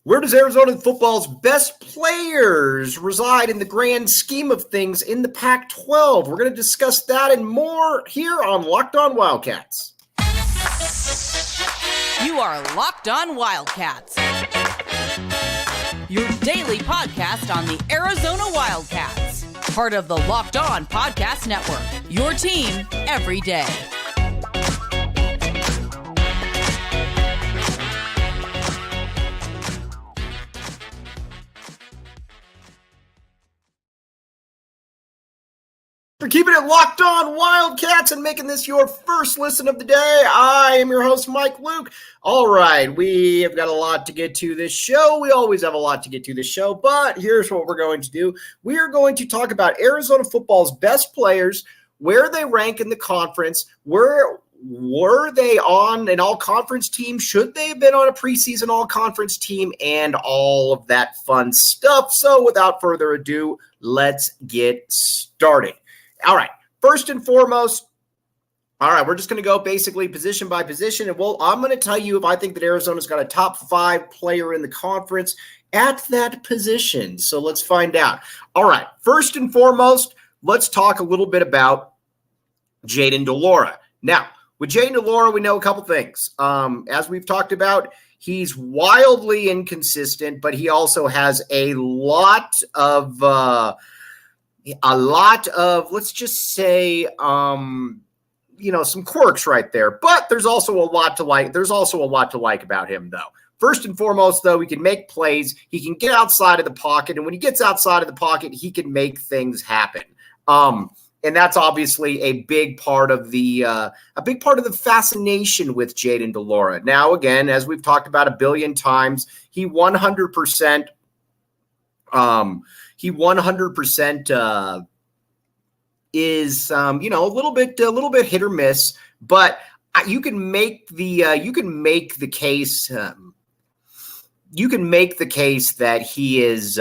Where does Arizona football's best players reside in the grand scheme of things in the Pac-12? We're going to discuss that and more here on Locked On Wildcats. You are Locked On Wildcats, your daily podcast on the Arizona Wildcats, part of the Locked On Podcast Network, your team every day. For keeping it locked on Wildcats and making this your first listen of the day. I am your host, Mike Luke. All right, we have got a lot to get to this show. We always have a lot to get to this show, but here's what we're going to do. We are going to talk about Arizona football's best players, where they rank in the conference, where were they on an all-conference team? Should they have been on a preseason all-conference team? And all of that fun stuff. So without further ado, let's get started. All right, first and foremost, all right, we're just going to go basically position by position. And I'm going to tell you if I think that Arizona's got a top 5 player in the conference at that position. So let's find out. All right, first and foremost, let's talk a little bit about Jayden De Laura. Now, with Jayden De Laura, we know a couple things. As we've talked about, he's wildly inconsistent, but he also has a lot of let's just say, some quirks right there, but there's also a lot to like. There's also a lot to like about him though. First and foremost though, he can make plays. He can get outside of the pocket. And when he gets outside of the pocket, he can make things happen. And that's obviously a big part of the fascination with Jayden De Laura. Now, again, as we've talked about a billion times, he 100% is a little bit hit or miss, but you can make the case that he is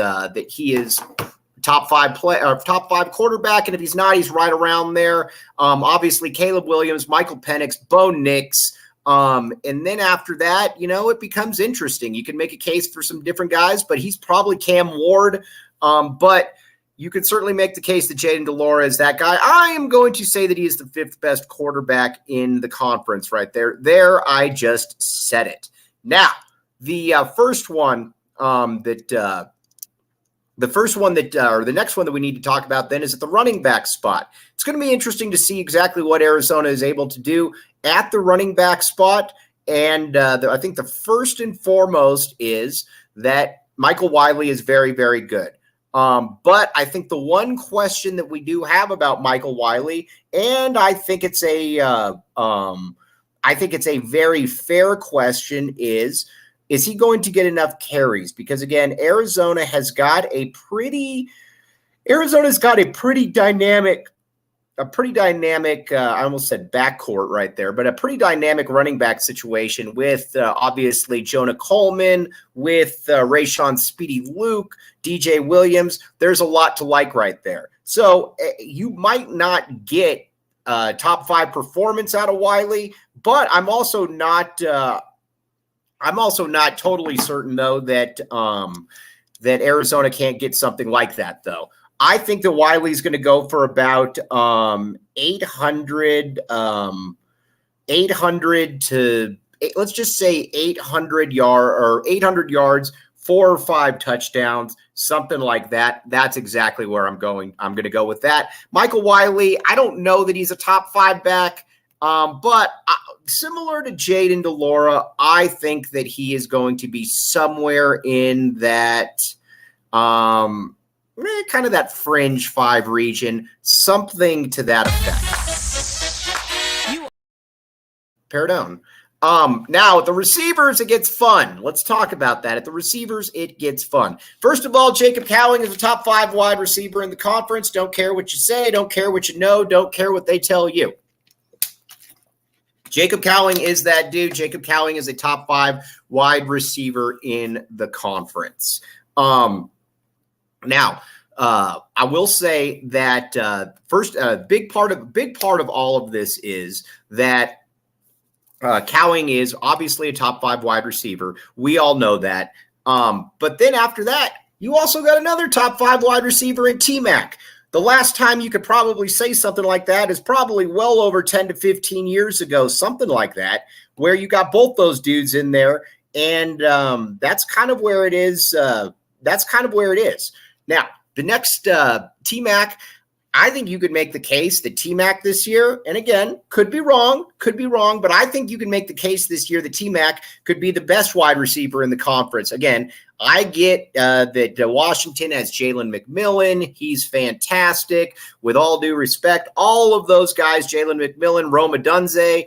top 5 quarterback, and if he's not, he's right around there. Obviously, Caleb Williams, Michael Penix, Bo Nix. And then after that, it becomes interesting. You can make a case for some different guys, but he's probably Cam Ward. But you could certainly make the case that Jayden De Laura is that guy. I am going to say that he is the 5th best quarterback in the conference right there. I just said it. Now, the next one that we need to talk about then is at the running back spot. It's going to be interesting to see exactly what Arizona is able to do at the running back spot. And I think the first and foremost is that Michael Wiley is very, very good. But I think the one question that we do have about Michael Wiley, and I think it's a very fair question, is he going to get enough carries? Because again, Arizona's got a pretty dynamic. I almost said backcourt right there, but a pretty dynamic running back situation with obviously Jonah Coleman, with Rayshon Speedy Luke, DJ Williams. There's a lot to like right there. So you might not get top 5 performance out of Wiley, but I'm also not totally certain though that Arizona can't get something like that though. I think that Wiley's going to go for about 800 to, let's just say 800 yards, 4 or 5 touchdowns, something like that. That's exactly where I'm going. I'm going to go with that. Michael Wiley, I don't know that he's a top 5 back, but similar to Jayden De Laura, I think that he is going to be somewhere in that kind of that fringe 5 region, something to that effect. Pardon. Now, at the receivers, it gets fun. Let's talk about that. At the receivers, it gets fun. First of all, Jacob Cowing is a top 5 wide receiver in the conference. Don't care what you say. Don't care what you know. Don't care what they tell you. Jacob Cowing is that dude. Jacob Cowing is a top 5 wide receiver in the conference. Now, I will say that first, a big part of all of this is that Cowing is obviously a top 5 wide receiver. We all know that. But then after that, you also got another top 5 wide receiver in T-Mac. The last time you could probably say something like that is probably well over 10 to 15 years ago, something like that, where you got both those dudes in there. And that's kind of where it is. Now, the next T-Mac, I think you could make the case that T-Mac this year, and again, could be wrong, but I think you can make the case this year that T-Mac could be the best wide receiver in the conference. Again, I get that Washington has Jalen McMillan. He's fantastic. With all due respect, all of those guys, Jalen McMillan, Rome Odunze,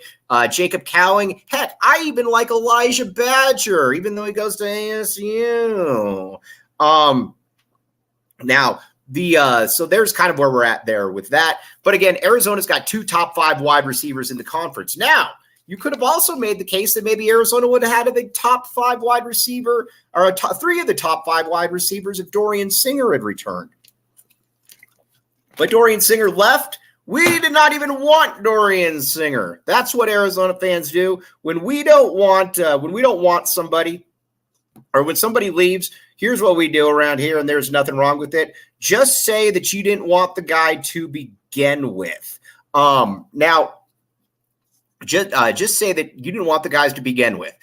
Jacob Cowing. Heck, I even like Elijah Badger, even though he goes to ASU. Now, so there's kind of where we're at there with that. But again, Arizona's got 2 top 5 wide receivers in the conference. Now, you could have also made the case that maybe Arizona would have had a top 5 wide receiver, or 3 of the top 5 wide receivers if Dorian Singer had returned. But Dorian Singer left. We did not even want Dorian Singer. That's what Arizona fans do when we don't want somebody, or when somebody leaves. Here's what we do around here, and there's nothing wrong with it. Just say that you didn't want the guy to begin with. Now, just say that you didn't want the guys to begin with.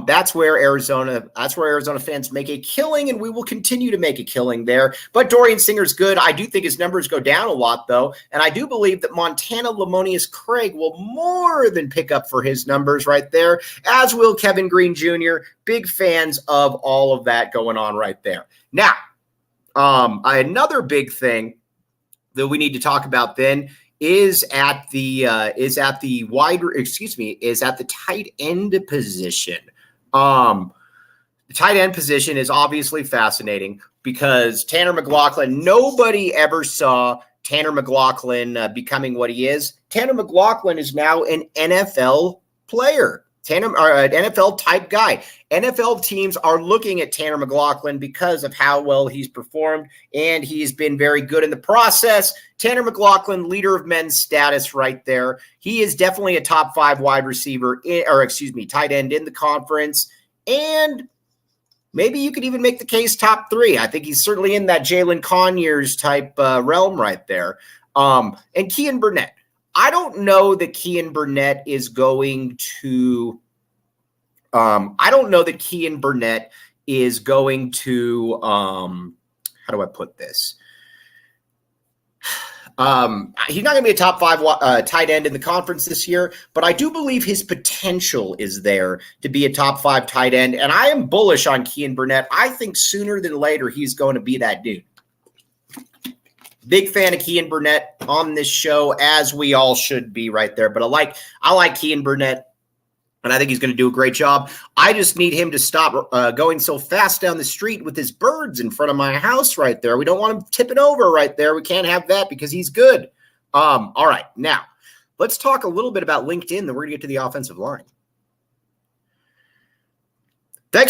That's where Arizona fans make a killing, and we will continue to make a killing there. But Dorian Singer's good. I do think his numbers go down a lot, though, and I do believe that Montana Lamonius Craig will more than pick up for his numbers right there, as will Kevin Green Jr. Big fans of all of that going on right there. Now, another big thing that we need to talk about then is at the tight end position. The tight end position is obviously fascinating because Tanner McLaughlin, nobody ever saw Tanner McLaughlin becoming what he is. Tanner McLaughlin is now an NFL player. An NFL type guy. NFL teams are looking at Tanner McLaughlin because of how well he's performed, and he's been very good in the process. Tanner McLaughlin, leader of men's status right there. He is definitely a top 5 wide receiver, tight end in the conference. And maybe you could even make the case top 3. I think he's certainly in that Jalen Conyers type realm right there. And Kean Burnett. I don't know that Kean Burnett is going to how do I put this? He's not going to be a top 5 tight end in the conference this year, but I do believe his potential is there to be a top 5 tight end, and I am bullish on Kean Burnett. I think sooner than later he's going to be that dude. Big fan of Kean Burnett on this show, as we all should be right there. But I like Kean Burnett, and I think he's going to do a great job. I just need him to stop going so fast down the street with his birds in front of my house right there. We don't want him tipping over right there. We can't have that because he's good. All right, now let's talk a little bit about LinkedIn. Then we're going to get to the offensive line. Well,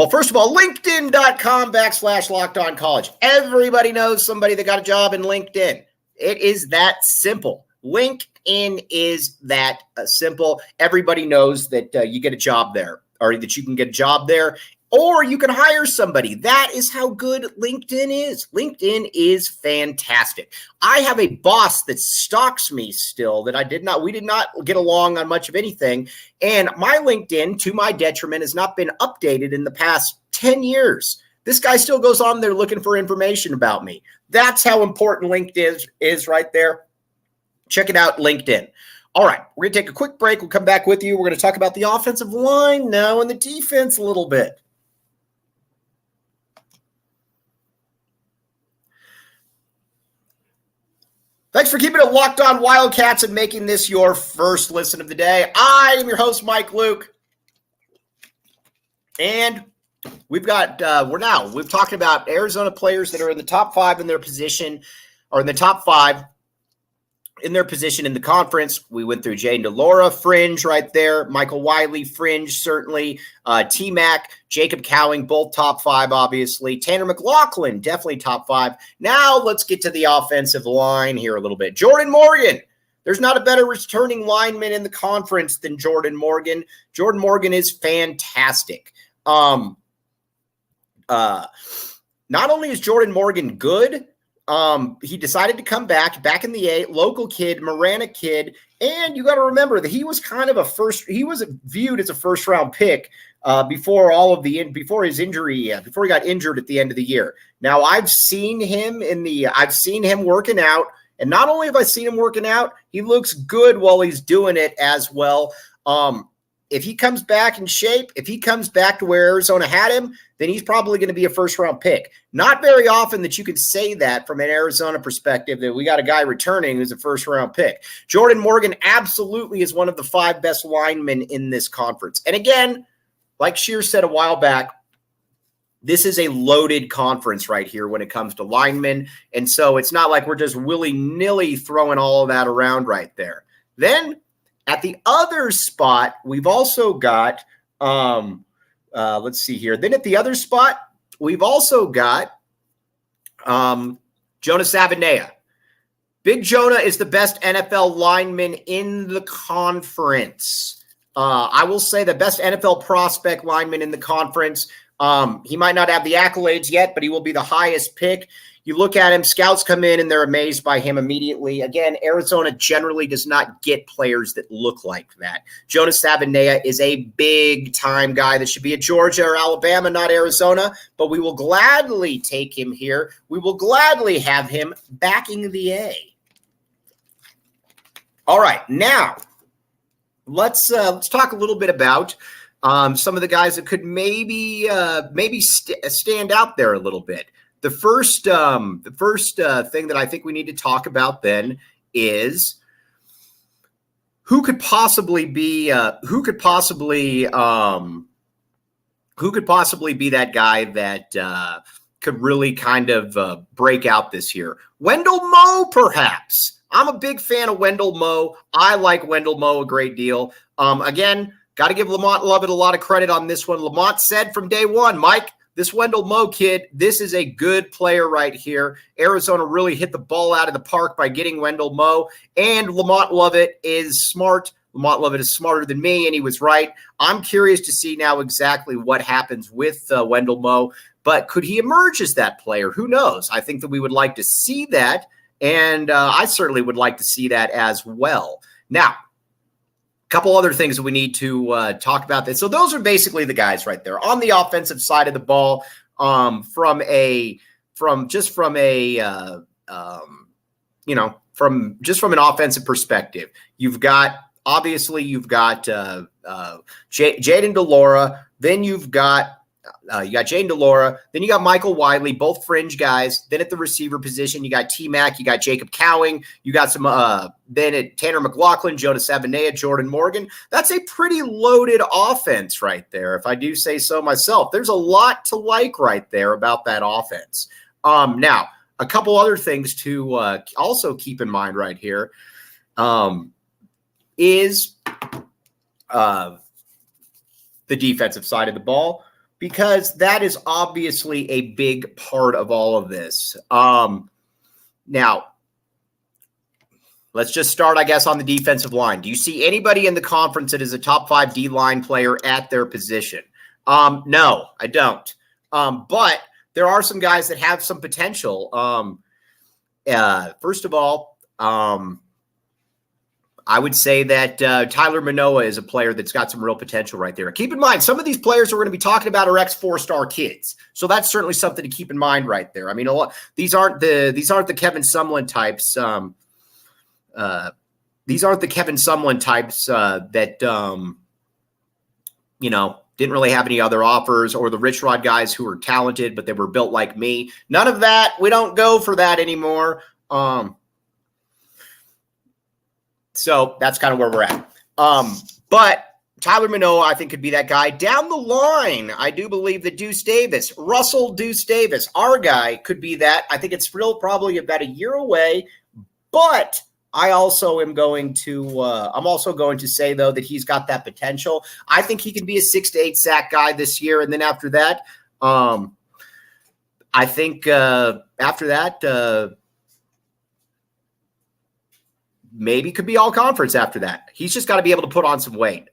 first of all, LinkedIn.com/LockedOnCollege. Everybody knows somebody that got a job in LinkedIn. It is that simple. LinkedIn is that simple. Everybody knows that you get a job there, or that you can get a job there, or you can hire somebody. That is how good LinkedIn is. LinkedIn is fantastic. I have a boss that stalks me still that we did not get along on much of anything. And my LinkedIn, to my detriment, has not been updated in the past 10 years. This guy still goes on there looking for information about me. That's how important LinkedIn is right there. Check it out, LinkedIn. All right, we're going to take a quick break. We'll come back with you. We're going to talk about the offensive line now and the defense a little bit. Thanks for keeping it locked on Wildcats and making this your first listen of the day. I am your host, Mike Luke. And we've talked about Arizona players that are in the top 5 in their position, or in the top 5 in their position in the conference. We went through Jayden De Laura, fringe right there. Michael Wiley, fringe, certainly. T-Mac, Jacob Cowing, both top 5, obviously. Tanner McLaughlin, definitely top 5. Now let's get to the offensive line here a little bit. Jordan Morgan. There's not a better returning lineman in the conference than Jordan Morgan. Jordan Morgan is fantastic. Not only is Jordan Morgan good, he decided to come back in the A, local kid, Marana kid, and you got to remember that he was kind of he was viewed as a first round pick before his injury, before he got injured at the end of the year. Now I've seen him working out, and not only have I seen him working out, he looks good while he's doing it as well. If he comes back in shape, if he comes back to where Arizona had him, then he's probably going to be a first-round pick. Not very often that you can say that from an Arizona perspective, that we got a guy returning who's a first-round pick. Jordan Morgan absolutely is one of the 5 best linemen in this conference. And again, like Shear said a while back, this is a loaded conference right here when it comes to linemen. And so it's not like we're just willy-nilly throwing all of that around right there. Then at the other spot, we've also got, let's see here. Then at the other spot, we've also got Jonah Savinea. Big Jonah is the best NFL lineman in the conference. I will say the best NFL prospect lineman in the conference. He might not have the accolades yet, but he will be the highest pick. You look at him, scouts come in and they're amazed by him immediately. Again, Arizona generally does not get players that look like that. Jonah Savinea is a big-time guy that should be at Georgia or Alabama, not Arizona, but we will gladly take him here. We will gladly have him backing the A. All right, now let's talk a little bit about some of the guys that could maybe stand out there a little bit. The first thing that I think we need to talk about then is who could possibly be that guy that could really kind of break out this year. Wendell Moe, perhaps. I'm a big fan of Wendell Moe. I like Wendell Moe a great deal. Again, got to give Lamont Lovett a lot of credit on this one. Lamont said from day one, Mike, this Wendell Moe kid, this is a good player right here. Arizona really hit the ball out of the park by getting Wendell Moe, and Lamont Lovett is smart. Lamont Lovett is smarter than me, and he was right. I'm curious to see now exactly what happens with Wendell Moe, but could he emerge as that player? Who knows? I think that we would like to see that, and I certainly would like to see that as well. Now, couple other things that we need to talk about this. So those are basically the guys right there on the offensive side of the ball. From an offensive perspective, you've got Jayden De Laura. Then you got Jayden De Laura. Then you got Michael Wiley, both fringe guys. Then at the receiver position, you got T-Mac, you got Jacob Cowing, you got some then at Tanner McLaughlin, Jonah Savinea, Jordan Morgan. That's a pretty loaded offense right there, if I do say so myself. There's a lot to like right there about that offense. Now, a couple other things to also keep in mind right here is the defensive side of the ball, because that is obviously a big part of all of this. Now, let's just start, I guess, on the defensive line. Do you see anybody in the conference that is a top 5 D-line player at their position? No, I don't. But there are some guys that have some potential. First of all, I would say that Tyler Manoa is a player that's got some real potential right there. Keep in mind, some of these players we're going to be talking about are ex-4-star kids, so that's certainly something to keep in mind right there. I mean, these aren't the Kevin Sumlin types. These aren't the Kevin Sumlin types that didn't really have any other offers, or the Rich Rod guys who were talented but they were built like me. None of that. We don't go for that anymore. So that's kind of where we're at. But Tyler Manoa, I think, could be that guy. Down the line, I do believe that Russell Deuce Davis, our guy, could be that. I think it's still probably about a year away. But I also am going to I'm also going to say, though, that he's got that potential. I think he can be a 6 to 8 sack guy this year. And then after that, I think after that, maybe could be all conference after that. He's just got to be able to put on some weight.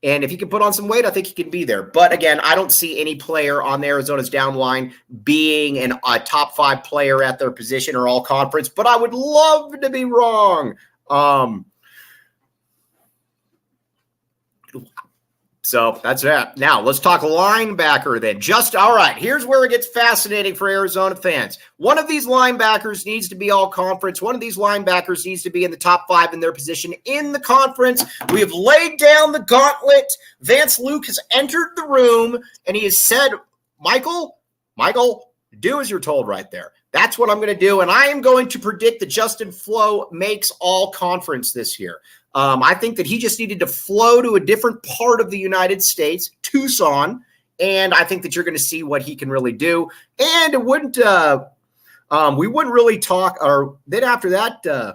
And if he can put on some weight, I think he can be there. But again, I don't see any player on the Arizona's down line being a top 5 player at their position or all conference, but I would love to be wrong. So that's that. Now let's talk linebacker then. All right, here's where it gets fascinating for Arizona fans. One of these linebackers needs to be all conference. One of these linebackers needs to be in the top 5 in their position in the conference. We have laid down the gauntlet. Vance Luke has entered the room and he has said, Michael, do as you're told right there. That's what I'm going to do. And I am going to predict that Justin Flo makes all conference this year. I think that he just needed to flow to a different part of the United States, Tucson, and I think that you're going to see what he can really do. And it wouldn't, we wouldn't really talk, or then after that, I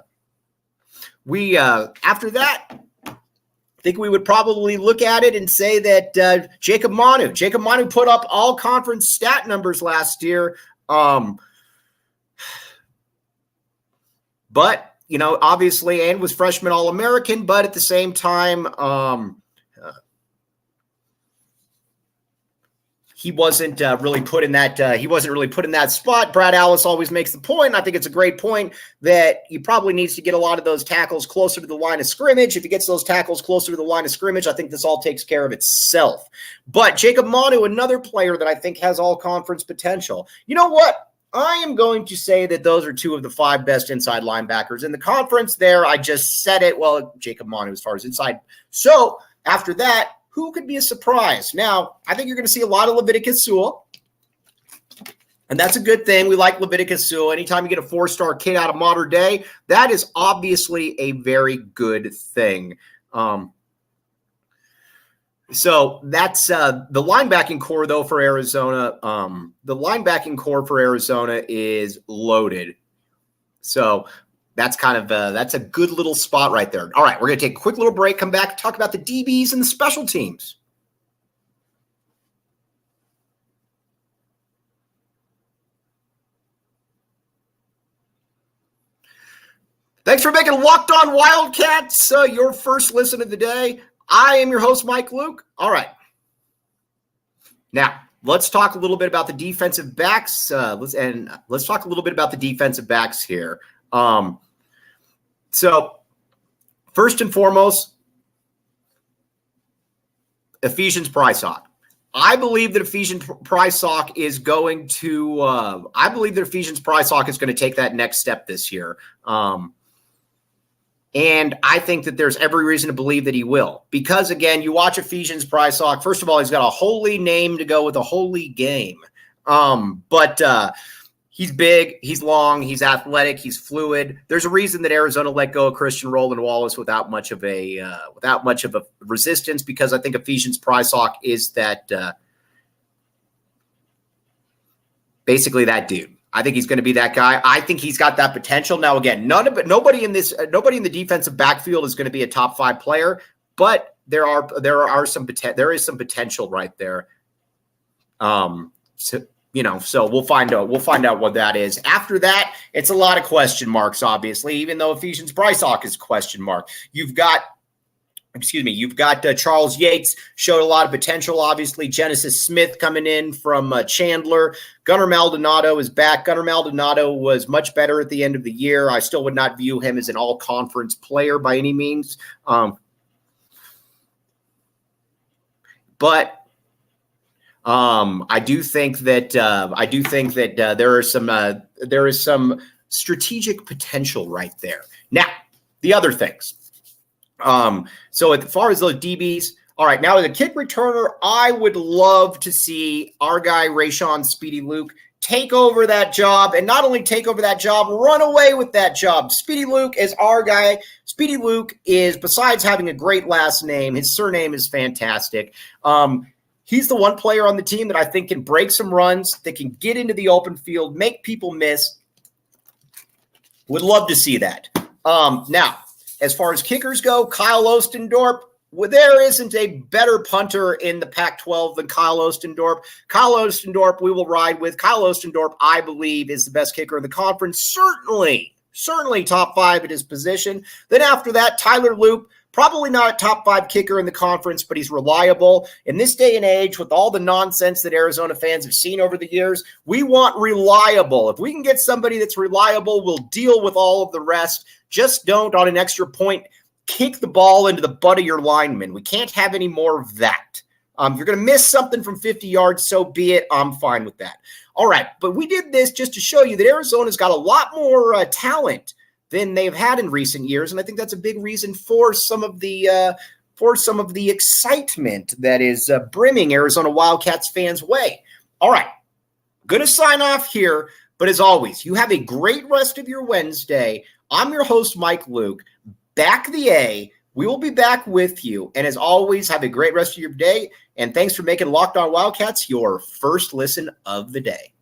think we would probably look at it and say that Jacob Manu put up all conference stat numbers last year. But obviously, and was freshman All-American, but at the same time, he wasn't really put in that. He wasn't really put in that spot. Brad Allis always makes the point, and I think it's a great point, that he probably needs to get a lot of those tackles closer to the line of scrimmage. If he gets those tackles closer to the line of scrimmage, I think this all takes care of itself. But Jacob Manu, another player that I think has all conference potential. You know what? I am going to say that those are 2 of the 5 best inside linebackers in the conference there. I just said it. Well, Jacob Manu as far as inside. So after that, who could be a surprise? Now, I think you're going to see a lot of Leviticus Sewell, and that's a good thing. We like Leviticus Sewell. Anytime you get a 4-star kid out of modern day, that is obviously a very good thing. So that's the linebacking core, though, for Arizona. The linebacking core for Arizona is loaded. So that's kind of that's a good little spot right there. All right, we're going to take a quick little break, come back, talk about the DBs and the special teams. Thanks for making Locked On Wildcats your first listen of the day. I am your host, Mike Luke. All right. Now, let's talk a little bit about the defensive backs. Let's talk a little bit about the defensive backs here. So, first and foremost, Ephesians Prysock. I believe that Ephesians Prysock is going to. Take that next step this year. And I think that there's every reason to believe that he will. Because, again, you watch Ephesians Prysock. First of all, he's got a holy name to go with a holy game. But he's big, he's long, he's athletic, he's fluid. There's a reason that Arizona let go of Christian Roland Wallace without much of a resistance, because I think Ephesians Prysock is that basically that dude. I think he's going to be that guy. I think he's got that potential. Now, again, nobody in the defensive backfield is going to be a top 5 player, but there is some potential right there. So we'll find out what that is. After that, it's a lot of question marks, obviously, even though Ephesians Prysock is a question mark. You've got Charles Yates, showed a lot of potential, obviously. Genesis Smith coming in from Chandler. Gunnar Maldonado is back. Gunnar Maldonado was much better at the end of the year. I still would not view him as an all-conference player by any means. But I do think that there is some strategic potential right there. Now, the other things. So as far as those DBs, all right, now as a kick returner, I would love to see our guy, Rayshon Speedy Luke, take over that job, and not only take over that job, run away with that job. Speedy Luke is our guy. Speedy Luke is, besides having a great last name, his surname is fantastic. He's the one player on the team that I think can break some runs, that can get into the open field, make people miss. Would love to see that. Now, as far as kickers go, Kyle Ostendorp, there isn't a better punter in the Pac-12 than Kyle Ostendorp. Kyle Ostendorp, we will ride with. Kyle Ostendorp, I believe, is the best kicker in the conference. Certainly top 5 at his position. Then after that, Tyler Loop, Probably not a top 5 kicker in the conference, but he's reliable. In this day and age, with all the nonsense that Arizona fans have seen over the years, we want reliable. If we can get somebody that's reliable, we'll deal with all of the rest. Just don't, on an extra point, kick the ball into the butt of your lineman. We can't have any more of that. If you're going to miss something from 50 yards, so be it. I'm fine with that. All right, but we did this just to show you that Arizona's got a lot more talent than they've had in recent years, and I think that's a big reason for some of the excitement that is brimming Arizona Wildcats fans' way. All right, going to sign off here, but as always, you have a great rest of your Wednesday. I'm your host, Mike Luke. Back the A. We will be back with you, and as always, have a great rest of your day, and thanks for making Locked On Wildcats your first listen of the day.